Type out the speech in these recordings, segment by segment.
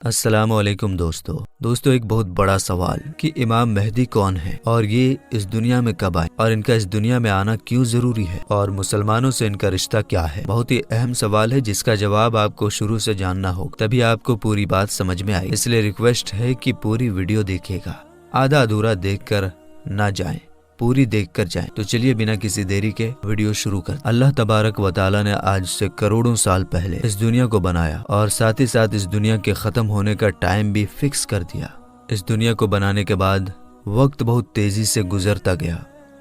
السلام علیکم دوستو ایک بہت بڑا سوال کہ امام مہدی کون ہے اور یہ اس دنیا میں کب آئے اور ان کا اس دنیا میں آنا کیوں ضروری ہے اور مسلمانوں سے ان کا رشتہ کیا ہے۔ بہت ہی اہم سوال ہے جس کا جواب آپ کو شروع سے جاننا ہوگا، تبھی آپ کو پوری بات سمجھ میں آئے۔ اس لیے ریکویسٹ ہے کہ پوری ویڈیو دیکھے گا، آدھا ادھورا دیکھ کر نہ جائیں، پوری دیکھ کر جائیں۔ تو چلیے بنا کسی دیری کے ویڈیو شروع کر۔ اللہ تبارک و تعالی نے آج سے کروڑوں سال پہلے اس دنیا کو بنایا اور ساتھ ہی ساتھ اس دنیا کے ختم ہونے کا ٹائم بھی فکس کر دیا۔ اس دنیا کو بنانے کے بعد وقت بہت تیزی سے گزرتا گیا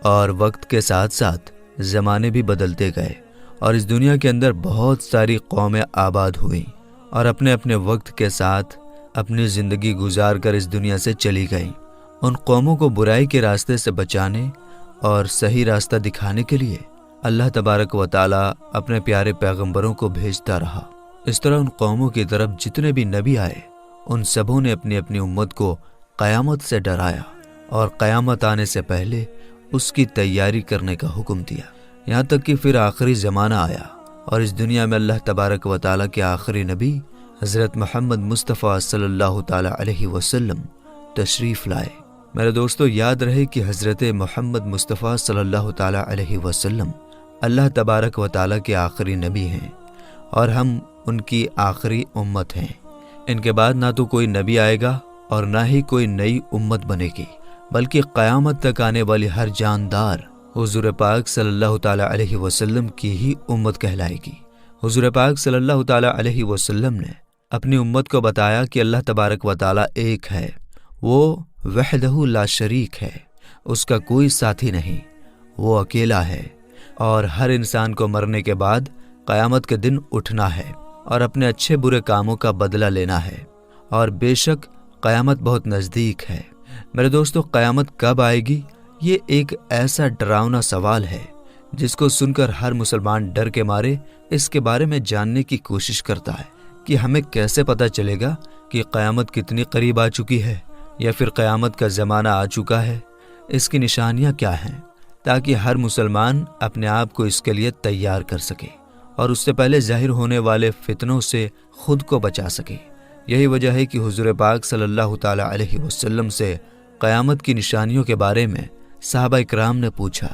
اور وقت کے ساتھ ساتھ زمانے بھی بدلتے گئے اور اس دنیا کے اندر بہت ساری قومیں آباد ہوئیں اور اپنے اپنے وقت کے ساتھ اپنی زندگی گزار کر اس دنیا سے چلی گئیں۔ ان قوموں کو برائی کے راستے سے بچانے اور صحیح راستہ دکھانے کے لیے اللہ تبارک و تعالی اپنے پیارے پیغمبروں کو بھیجتا رہا۔ اس طرح ان قوموں کی طرف جتنے بھی نبی آئے ان سبوں نے اپنی اپنی امت کو قیامت سے ڈرایا اور قیامت آنے سے پہلے اس کی تیاری کرنے کا حکم دیا، یہاں تک کہ پھر آخری زمانہ آیا اور اس دنیا میں اللہ تبارک و تعالی کے آخری نبی حضرت محمد مصطفیٰ صلی اللہ تعالی علیہ وسلم تشریف لائے۔ میرے دوستو یاد رہے کہ حضرت محمد مصطفیٰ صلی اللہ تعالی علیہ وسلم اللہ تبارک و تعالی کے آخری نبی ہیں اور ہم ان کی آخری امت ہیں۔ ان کے بعد نہ تو کوئی نبی آئے گا اور نہ ہی کوئی نئی امت بنے گی، بلکہ قیامت تک آنے والی ہر جاندار حضور پاک صلی اللہ تعالی علیہ وسلم کی ہی امت کہلائے گی۔ حضور پاک صلی اللہ تعالی علیہ وسلم نے اپنی امت کو بتایا کہ اللہ تبارک و تعالی ایک ہے، وہ وحدہ لا شریک ہے، اس کا کوئی ساتھی نہیں، وہ اکیلا ہے اور ہر انسان کو مرنے کے بعد قیامت کے دن اٹھنا ہے اور اپنے اچھے برے کاموں کا بدلہ لینا ہے، اور بے شک قیامت بہت نزدیک ہے۔ میرے دوستو قیامت کب آئے گی؟ یہ ایک ایسا ڈراؤنا سوال ہے جس کو سن کر ہر مسلمان ڈر کے مارے اس کے بارے میں جاننے کی کوشش کرتا ہے کہ ہمیں کیسے پتہ چلے گا کہ قیامت کتنی قریب آ چکی ہے یا پھر قیامت کا زمانہ آ چکا ہے، اس کی نشانیاں کیا ہیں، تاکہ ہر مسلمان اپنے آپ کو اس کے لیے تیار کر سکے اور اس سے پہلے ظاہر ہونے والے فتنوں سے خود کو بچا سکے۔ یہی وجہ ہے کہ حضور پاک صلی اللہ تعالی علیہ وسلم سے قیامت کی نشانیوں کے بارے میں صحابہ اکرام نے پوچھا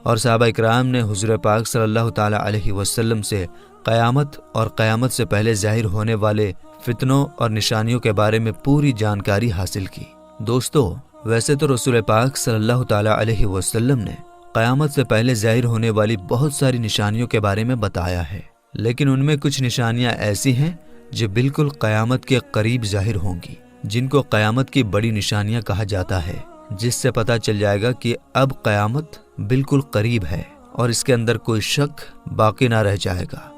اور صحابہ اکرام نے حضور پاک صلی اللہ تعالی علیہ وسلم سے قیامت اور قیامت سے پہلے ظاہر ہونے والے فتنوں اور نشانیوں کے بارے میں پوری جانکاری حاصل کی۔ دوستو ویسے تو رسول پاک صلی اللہ تعالی علیہ وسلم نے قیامت سے پہلے ظاہر ہونے والی بہت ساری نشانیوں کے بارے میں بتایا ہے، لیکن ان میں کچھ نشانیاں ایسی ہیں جو بالکل قیامت کے قریب ظاہر ہوں گی، جن کو قیامت کی بڑی نشانیاں کہا جاتا ہے، جس سے پتہ چل جائے گا کہ اب قیامت بالکل قریب ہے اور اس کے اندر کوئی شک باقی نہ رہ جائے گا۔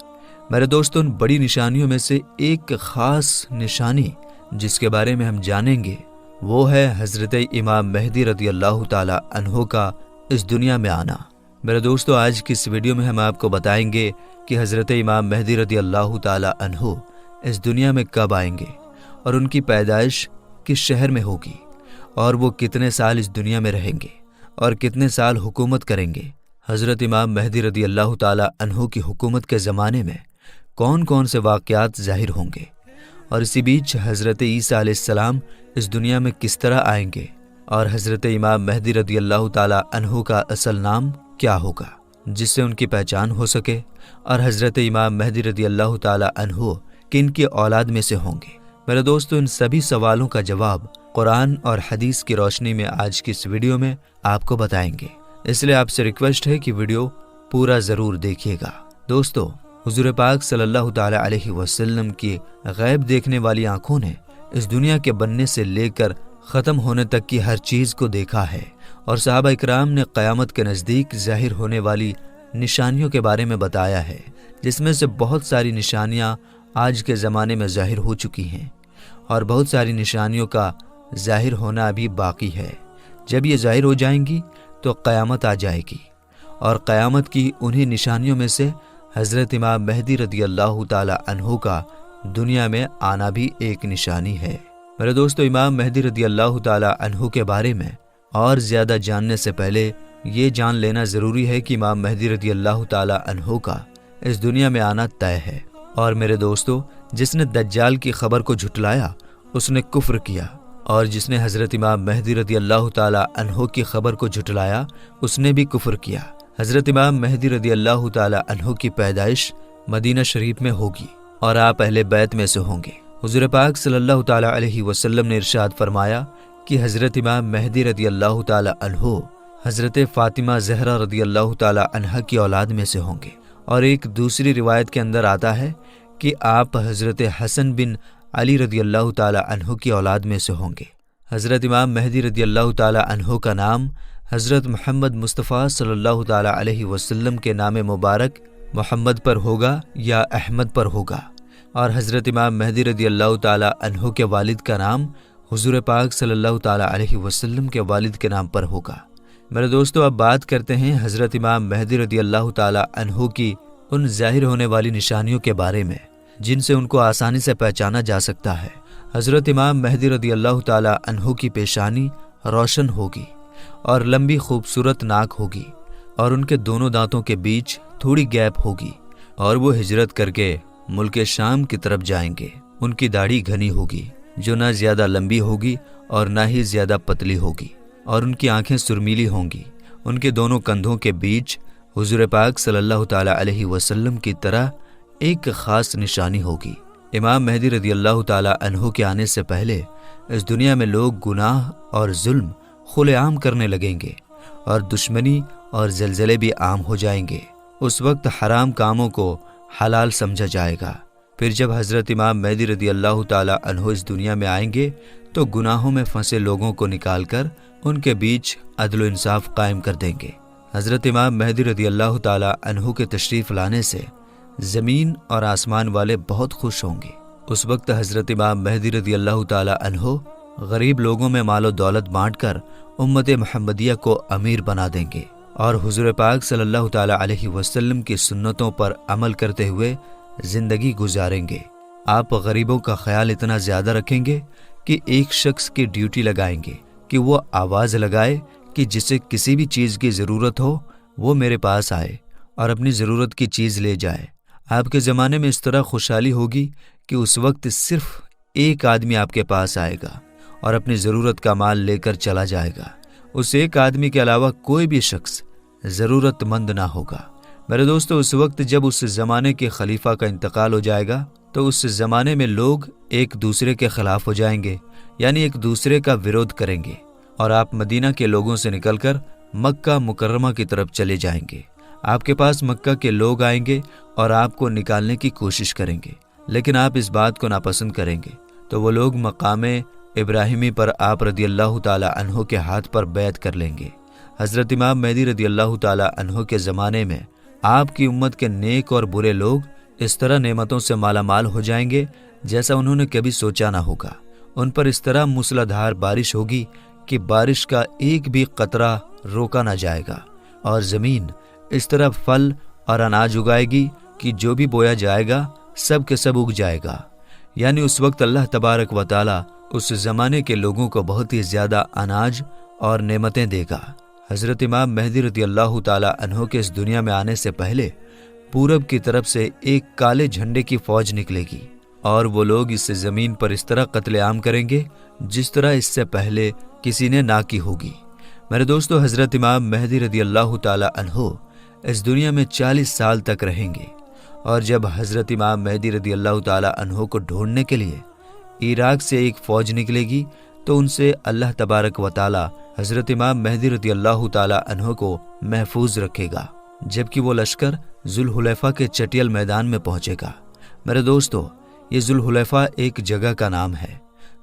میرے دوستوں ان بڑی نشانیوں میں سے ایک خاص نشانی جس کے بارے میں ہم جانیں گے وہ ہے حضرت امام مہدی رضی اللہ تعالی عنہ کا اس دنیا میں آنا۔ میرے دوستو آج کی اس ویڈیو میں ہم آپ کو بتائیں گے کہ حضرت امام مہدی رضی اللہ تعالی عنہ اس دنیا میں کب آئیں گے اور ان کی پیدائش کس شہر میں ہوگی اور وہ کتنے سال اس دنیا میں رہیں گے اور کتنے سال حکومت کریں گے۔ حضرت امام مہدی رضی اللہ تعالی عنہ کی حکومت کے زمانے میں کون کون سے واقعات ظاہر ہوں گے اور اسی بیچ حضرت عیسیٰ علیہ السلام اس دنیا میں کس طرح آئیں گے اور حضرت امام مہدی رضی اللہ تعالی عنہ کا اصل نام کیا ہوگا جس سے ان کی پہچان ہو سکے، اور حضرت امام مہدی رضی اللہ تعالی عنہ کن کی اولاد میں سے ہوں گے۔ میرے دوستو ان سبھی سوالوں کا جواب قرآن اور حدیث کی روشنی میں آج کی اس ویڈیو میں آپ کو بتائیں گے، اس لیے آپ سے ریکویسٹ ہے کہ ویڈیو پورا ضرور دیکھیے گا۔ دوستو حضور پاک صلی اللہ تعالی علیہ وسلم کی غیب دیکھنے والی آنکھوں نے اس دنیا کے بننے سے لے کر ختم ہونے تک کی ہر چیز کو دیکھا ہے، اور صحابہ اکرام نے قیامت کے نزدیک ظاہر ہونے والی نشانیوں کے بارے میں بتایا ہے، جس میں سے بہت ساری نشانیاں آج کے زمانے میں ظاہر ہو چکی ہیں اور بہت ساری نشانیوں کا ظاہر ہونا ابھی باقی ہے۔ جب یہ ظاہر ہو جائیں گی تو قیامت آ جائے گی، اور قیامت کی انہی نشانیوں میں سے حضرت امام مہدی رضی اللہ تعالی عنہ کا دنیا میں آنا بھی ایک نشانی ہے۔ میرے دوستو امام مہدی رضی اللہ تعالی عنہ کے بارے میں اور زیادہ جاننے سے پہلے یہ جان لینا ضروری ہے کہ امام مہدی رضی اللہ تعالی عنہ کا اس دنیا میں آنا طے ہے، اور میرے دوستو جس نے دجال کی خبر کو جھٹلایا اس نے کفر کیا، اور جس نے حضرت امام مہدی رضی اللہ تعالی عنہ کی خبر کو جھٹلایا اس نے بھی کفر کیا۔ حضرت امام مہدی رضی اللہ تعالی عنہ کی پیدائش مدینہ شریف میں ہوگی اور آپ اہل بیت میں سے ہوں گے۔ حضور پاک صلی اللہ تعالی علیہ وسلم نے ارشاد فرمایا کہ حضرت امام مہدی رضی اللہ تعالی عنہ حضرت فاطمہ زہرا رضی اللہ تعالی عنہا کی اولاد میں سے ہوں گے، اور ایک دوسری روایت کے اندر آتا ہے کہ آپ حضرت حسن بن علی رضی اللہ تعالی عنہ کی اولاد میں سے ہوں گے۔ حضرت امام مہدی رضی اللہ تعالی عنہ کا نام حضرت محمد مصطفیٰ صلی اللہ تعالی علیہ وسلم کے نام مبارک محمد پر ہوگا یا احمد پر ہوگا، اور حضرت امام مہدی رضی اللہ تعالی عنہ کے والد کا نام حضور پاک صلی اللہ تعالی علیہ وسلم کے والد کے نام پر ہوگا۔ میرے دوستو، اب بات کرتے ہیں حضرت امام مہدی رضی اللہ تعالی عنہ کی ان ظاہر ہونے والی نشانیوں کے بارے میں جن سے ان کو آسانی سے پہچانا جا سکتا ہے۔ حضرت امام مہدی رضی اللہ تعالی عنہ کی پیشانی روشن ہوگی اور لمبی خوبصورت ناک ہوگی، اور ان کے دونوں دانتوں کے بیچ تھوڑی گیپ ہوگی، اور وہ ہجرت کر کے ملک شام کی طرف جائیں گے۔ ان کی داڑھی گھنی ہوگی جو نہ زیادہ لمبی ہوگی اور نہ ہی زیادہ پتلی ہوگی، اور ان کی آنکھیں سرمیلی ہوں گی۔ ان کے دونوں کندھوں کے بیچ حضور پاک صلی اللہ تعالی علیہ وسلم کی طرح ایک خاص نشانی ہوگی۔ امام مہدی رضی اللہ تعالی عنہ کے آنے سے پہلے اس دنیا میں لوگ گناہ اور ظلم کھلے عام کرنے لگیں گے، اور دشمنی اور زلزلے بھی عام ہو جائیں گے۔ اس وقت حرام کاموں کو حلال سمجھا جائے گا۔ پھر جب حضرت امام مہدی رضی اللہ تعالی عنہ اس دنیا میں آئیں گے تو گناہوں میں پھنسے لوگوں کو نکال کر ان کے بیچ عدل و انصاف قائم کر دیں گے۔ حضرت امام مہدی رضی اللہ تعالی عنہ کے تشریف لانے سے زمین اور آسمان والے بہت خوش ہوں گے۔ اس وقت حضرت امام مہدی رضی اللہ تعالی عنہ غریب لوگوں میں مال و دولت بانٹ کر امت محمدیہ کو امیر بنا دیں گے، اور حضور پاک صلی اللہ تعالی علیہ وسلم کی سنتوں پر عمل کرتے ہوئے زندگی گزاریں گے۔ آپ غریبوں کا خیال اتنا زیادہ رکھیں گے کہ ایک شخص کی ڈیوٹی لگائیں گے کہ وہ آواز لگائے کہ جسے کسی بھی چیز کی ضرورت ہو وہ میرے پاس آئے اور اپنی ضرورت کی چیز لے جائے۔ آپ کے زمانے میں اس طرح خوشحالی ہوگی کہ اس وقت صرف ایک آدمی آپ کے پاس آئے گا اور اپنی ضرورت کا مال لے کر چلا جائے گا۔ اس ایک آدمی کے علاوہ کوئی بھی شخص ضرورت مند نہ ہوگا۔ میرے دوستو، اس وقت جب اس زمانے کے خلیفہ کا انتقال ہو جائے گا تو اس زمانے میں لوگ ایک دوسرے کے خلاف ہو جائیں گے، یعنی ایک دوسرے کا ویرودھ کریں گے، اور آپ مدینہ کے لوگوں سے نکل کر مکہ مکرمہ کی طرف چلے جائیں گے۔ آپ کے پاس مکہ کے لوگ آئیں گے اور آپ کو نکالنے کی کوشش کریں گے، لیکن آپ اس بات کو ناپسند کریں گے تو وہ لوگ مقام ابراہیمی پر آپ رضی اللہ تعالی عنہ کے ہاتھ پر بیعت کر لیں گے۔ حضرت امام مہدی رضی اللہ تعالی عنہ کے زمانے میں آپ کی امت کے نیک اور برے لوگ اس طرح نعمتوں سے مالا مال ہو جائیں گے جیسا انہوں نے کبھی سوچا نہ ہوگا۔ ان پر اس طرح موسلادھار بارش ہوگی کہ بارش کا ایک بھی قطرہ روکا نہ جائے گا، اور زمین اس طرح پھل اور اناج اگائے گی کہ جو بھی بویا جائے گا سب کے سب اگ جائے گا۔ یعنی اس وقت اللہ تبارک و تعالی اس زمانے کے لوگوں کو بہت ہی زیادہ اناج اور نعمتیں دے گا۔ حضرت امام مہدی رضی اللہ تعالی عنہ کے اس دنیا میں آنے سے پہلے پورب کی طرف سے ایک کالے جھنڈے کی فوج نکلے گی، اور وہ لوگ اس زمین پر اس طرح قتل عام کریں گے جس طرح اس سے پہلے کسی نے نہ کی ہوگی۔ میرے دوستو، حضرت امام مہدی رضی اللہ تعالی عنہ اس دنیا میں 40 سال تک رہیں گے، اور جب حضرت امام مہدی رضی اللہ تعالی عنہ کو ڈھونڈنے کے لیے عراق سے ایک فوج نکلے گی تو ان سے اللہ تبارک و تعالی حضرت امام مہدی رضی اللہ تعالی عنہ کو محفوظ رکھے گا، جبکہ وہ لشکر ذوالحلیفہ کے چٹیل میدان میں پہنچے گا۔ میرے دوستو، یہ ذوالحلیفہ ایک جگہ کا نام ہے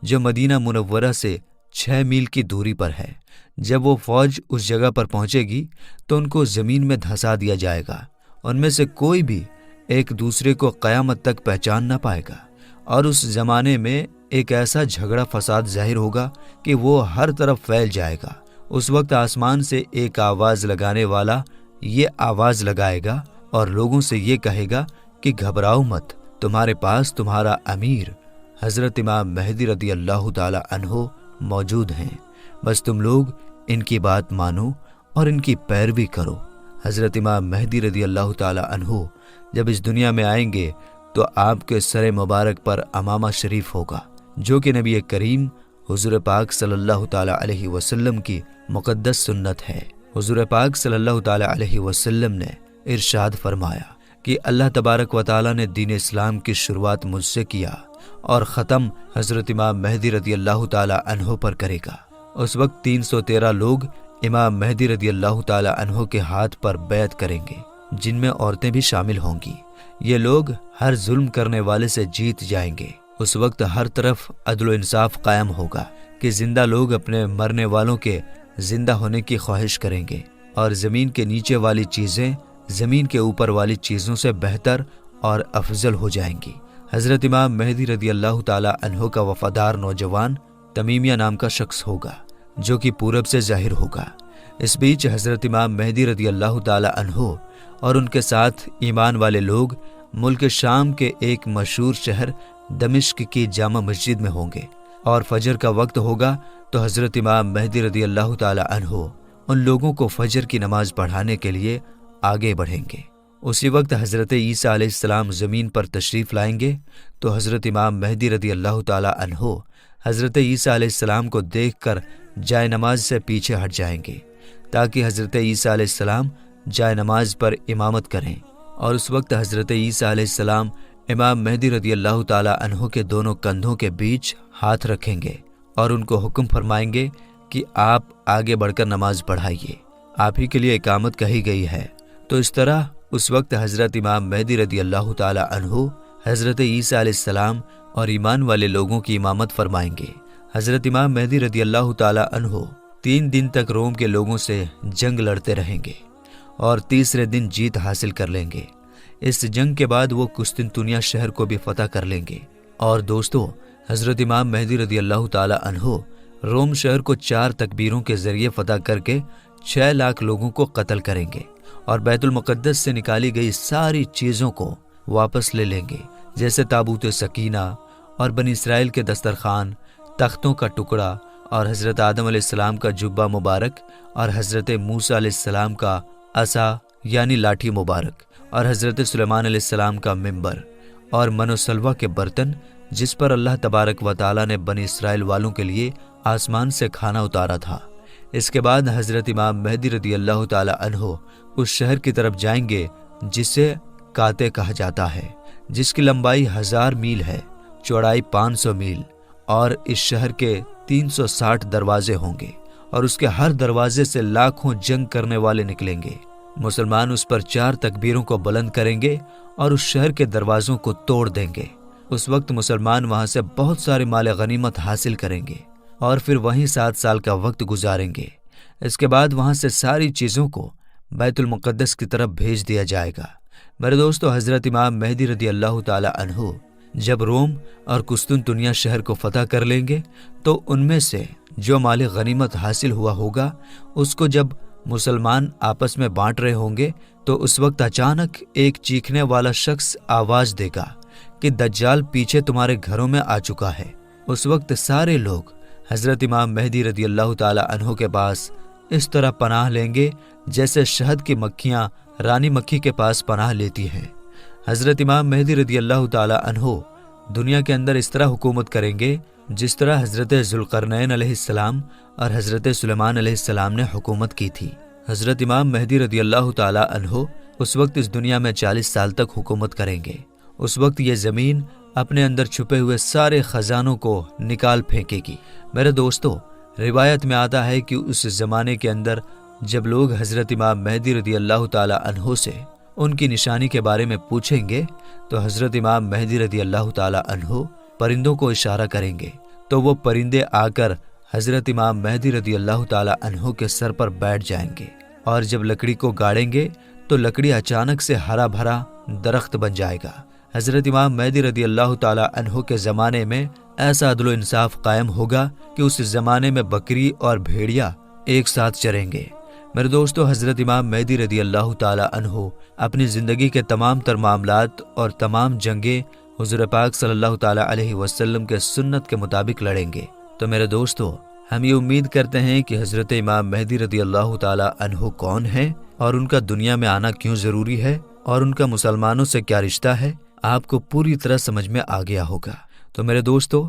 جو مدینہ منورہ سے 6 میل کی دوری پر ہے۔ جب وہ فوج اس جگہ پر پہنچے گی تو ان کو زمین میں دھسا دیا جائے گا۔ ان میں سے کوئی بھی ایک دوسرے کو قیامت تک پہچان نہ پائے گا، اور اس زمانے میں ایک ایسا جھگڑا فساد ظاہر ہوگا کہ وہ ہر طرف پھیل جائے گا۔ اس وقت آسمان سے ایک آواز لگانے والا یہ آواز لگائے گا اور لوگوں سے یہ کہے گا کہ گھبراؤ مت، تمہارے پاس تمہارا امیر حضرت امام مہدی رضی اللہ تعالی عنہ موجود ہیں، بس تم لوگ ان کی بات مانو اور ان کی پیروی کرو۔ حضرت امام مہدی رضی اللہ تعالی عنہ جب اس دنیا میں آئیں گے تو آپ کے سر مبارک پر امامہ شریف ہوگا، جو کہ نبی کریم حضور پاک صلی اللہ تعالیٰ علیہ وسلم کی مقدس سنت ہے۔ حضور پاک صلی اللہ تعالیٰ علیہ وسلم نے ارشاد فرمایا کہ اللہ تبارک و تعالیٰ نے دین اسلام کی شروعات مجھ سے کیا اور ختم حضرت امام مہدی رضی اللہ تعالیٰ عنہ پر کرے گا۔ اس وقت 313 لوگ امام مہدی رضی اللہ تعالیٰ عنہ کے ہاتھ پر بیعت کریں گے، جن میں عورتیں بھی شامل ہوں گی۔ یہ لوگ ہر ظلم کرنے والے سے جیت جائیں گے۔ اس وقت ہر طرف عدل و انصاف قائم ہوگا کہ زندہ لوگ اپنے مرنے والوں کے زندہ ہونے کی خواہش کریں گے، اور زمین کے نیچے والی چیزیں زمین کے اوپر والی چیزوں سے بہتر اور افضل ہو جائیں گی۔ حضرت امام مہدی رضی اللہ تعالیٰ عنہ کا وفادار نوجوان تمیمیہ نام کا شخص ہوگا، جو کہ پورب سے ظاہر ہوگا۔ اس بیچ حضرت امام مہدی رضی اللہ تعالیٰ عنہ اور ان کے ساتھ ایمان والے لوگ ملک شام کے ایک مشہور شہر دمشق کی جامع مسجد میں ہوں گے، اور فجر کا وقت ہوگا تو حضرت امام مہدی رضی اللہ تعالیٰ عنہ ان لوگوں کو فجر کی نماز پڑھانے کے لیے آگے بڑھیں گے۔ اسی وقت حضرت عیسیٰ علیہ السلام زمین پر تشریف لائیں گے تو حضرت امام مہدی رضی اللہ تعالیٰ عنہ حضرت عیسیٰ علیہ السلام کو دیکھ کر جائے نماز سے پیچھے ہٹ جائیں گے، تاکہ حضرت عیسیٰ علیہ السلام جائے نماز پر امامت کریں۔ اور اس وقت حضرت عیسیٰ علیہ السلام امام مہدی رضی اللہ تعالیٰ عنہ کے دونوں کندھوں کے بیچ ہاتھ رکھیں گے اور ان کو حکم فرمائیں گے کہ آپ آگے بڑھ کر نماز پڑھائیے، آپ ہی کے لیے اقامت کہی گئی ہے۔ تو اس طرح اس وقت حضرت امام مہدی رضی اللہ تعالیٰ عنہ حضرت عیسیٰ علیہ السلام اور ایمان والے لوگوں کی امامت فرمائیں گے۔ حضرت امام مہدی رضی اللہ تعالیٰ عنہ 3 دن تک روم کے لوگوں سے جنگ لڑتے رہیں گے اور تیسرے دن جیت حاصل کر لیں گے۔ اس جنگ کے بعد وہ قسطنطنیہ شہر کو بھی فتح کر لیں گے۔ اور دوستو، حضرت امام مہدی رضی اللہ تعالیٰ عنہ روم شہر کو 4 تکبیروں کے ذریعے فتح کر کے 6 لاکھ لوگوں کو قتل کریں گے، اور بیت المقدس سے نکالی گئی ساری چیزوں کو واپس لے لیں گے، جیسے تابوت سکینہ اور بنی اسرائیل کے دسترخوان، تختوں کا ٹکڑا، اور حضرت آدم علیہ السلام کا جبہ مبارک، اور حضرت موسیٰ علیہ السلام کا عصا یعنی لاٹھی مبارک، اور حضرت سلیمان علیہ السلام کا منبر، اور من و سلوہ کے برتن جس پر اللہ تبارک و تعالیٰ نے بنی اسرائیل والوں کے لیے آسمان سے کھانا اتارا تھا۔ اس کے بعد حضرت امام مہدی رضی اللہ تعالیٰ عنہ اس شہر کی طرف جائیں گے جسے کاتے کہا جاتا ہے، جس کی لمبائی 1000 میل ہے، چوڑائی 500 میل، اور اس شہر کے 360 دروازے ہوں گے، اور اس کے ہر دروازے سے لاکھوں جنگ کرنے والے نکلیں گے۔ مسلمان اس پر 4 تکبیروں کو بلند کریں گے اور اس شہر کے دروازوں کو توڑ دیں گے۔ اس وقت مسلمان وہاں سے بہت سارے مال غنیمت حاصل کریں گے اور پھر وہیں 7 سال کا وقت گزاریں گے۔ اس کے بعد وہاں سے ساری چیزوں کو بیت المقدس کی طرف بھیج دیا جائے گا۔ میرے دوستو، حضرت امام مہدی رضی اللہ تعالی عنہ جب روم اور قسطنطنیہ شہر کو فتح کر لیں گے تو ان میں سے جو مال غنیمت حاصل ہوا ہوگا اس کو جب مسلمان آپس میں بانٹ رہے ہوں گے تو اس وقت اچانک ایک چیخنے والا شخص آواز دے گا کہ دجال پیچھے تمہارے گھروں میں آ چکا ہے۔ اس وقت سارے لوگ حضرت امام مہدی رضی اللہ تعالی عنہ کے پاس اس طرح پناہ لیں گے جیسے شہد کی مکھیاں رانی مکھی کے پاس پناہ لیتی ہیں۔ حضرت امام مہدی رضی اللہ تعالی عنہ دنیا کے اندر اس طرح حکومت کریں گے جس طرح حضرت ذوالقرنین علیہ السلام اور حضرت سلیمان علیہ السلام نے حکومت کی تھی۔ حضرت امام مہدی رضی اللہ تعالی عنہ اس وقت اس دنیا میں 40 سال تک حکومت کریں گے۔ اس وقت یہ زمین اپنے اندر چھپے ہوئے سارے خزانوں کو نکال پھینکے گی۔ میرے دوستو، روایت میں آتا ہے کہ اس زمانے کے اندر جب لوگ حضرت امام مہدی رضی اللہ تعالی عنہ سے ان کی نشانی کے بارے میں پوچھیں گے تو حضرت امام مہدی رضی اللہ تعالی عنہ پرندوں کو اشارہ کریں گے تو وہ پرندے آ کر حضرت امام مہدی رضی اللہ تعالی عنہ کے سر پر بیٹھ جائیں گے، اور جب لکڑی کو گاڑیں گے تو لکڑی اچانک سے ہرا بھرا درخت بن جائے گا۔ حضرت امام مہدی رضی اللہ تعالی عنہ کے زمانے میں ایسا عدل و انصاف قائم ہوگا کہ اس زمانے میں بکری اور بھیڑیا ایک ساتھ چریں گے۔ میرے دوستو، حضرت امام مہدی رضی اللہ تعالی عنہ اپنی زندگی کے تمام تر معاملات اور تمام جنگیں حضور پاک صلی اللہ تعالی علیہ وسلم کے سنت کے مطابق لڑیں گے۔ تو میرے دوستو، ہم یہ امید کرتے ہیں کہ حضرت امام مہدی رضی اللہ تعالی عنہ کون ہیں اور ان کا دنیا میں آنا کیوں ضروری ہے اور ان کا مسلمانوں سے کیا رشتہ ہے، آپ کو پوری طرح سمجھ میں آ گیا ہوگا۔ تو میرے دوستو،